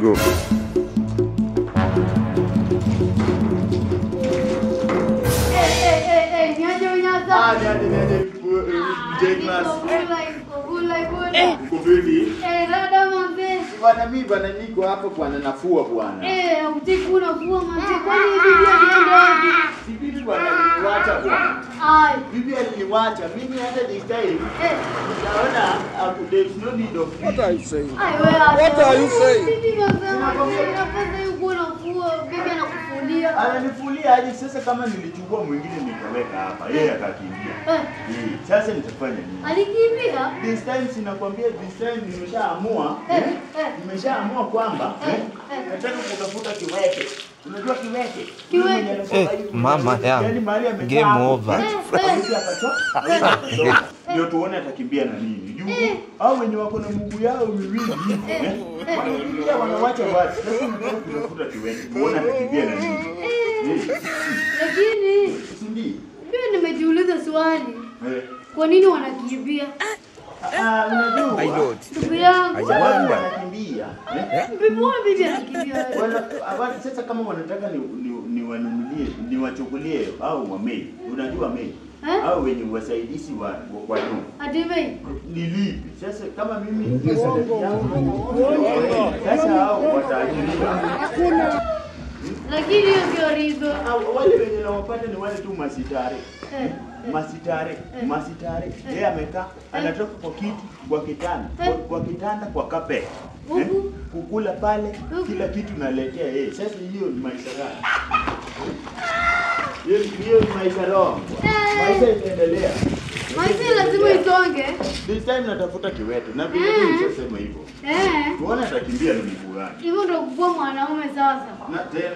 go. Hey, niaje unyaza? Niaje J-class. Kubidi. Dada mambe. Bwana mimi bwana niko hapa bwana nafua bwana. Utaki unafua mambe. Kwani bibi alienda wapi? Si bibi bwana aliniacha bwana. Ai. Bibi aliniacha. Mimi hata this time. Naona there's no need of. What are you saying? What are you saying? Bibi unapenda yuko unafua, bibi anakufulia. Ananifulia hadi sasa kama nilichukua mwingine nikaweka hapa. Yeye akakimbia. Sasa nitafanya nini? Alikimbia? This time sinakwambia this time nimeshaamua kwamba nataka kutafuta kiweke. Unajua kiweke? Mama yangu. Game over. Ndio tuone atakimbia na nini. Juu au wenye wako na mguu yao miwili wanakimbia wanawacha watu. Sasa ndio kutafuta kiweke. Tuone atakimbia na nini. Lakini Sindi. mimi nimejiuliza swali. Kwa nini wanakimbia? Unajua? I don't. Ndugu yangu. Wanakimbia. Bibi anakimbia. Sasa kama wanataka niwanunulie, niwachukulie au wamei. Unajua mei? Au wenye wasaidizi wa nyumba. Adime. Nilipi. Sasa kama mimi sasa hao wataajiriwa. Lakini hiyo sio rizo. Wale wenye nawapata ni wale tu masitare. Yeye amekaa anatoka kwa kiti, kwa kitanda, kwa kape. Kukula pale, kila kitu naletea yeye. Sasa hiyo ni maisha gani? Hiyo ni maisha roho. Maisha inaendelea. Maisha lazima isonge. This time natafuta kiwete. Na vile nilishasema hivyo. Tuone atakimbia na mguu gani. Hivyo ndio kuwa mwanaume sasa. Na tena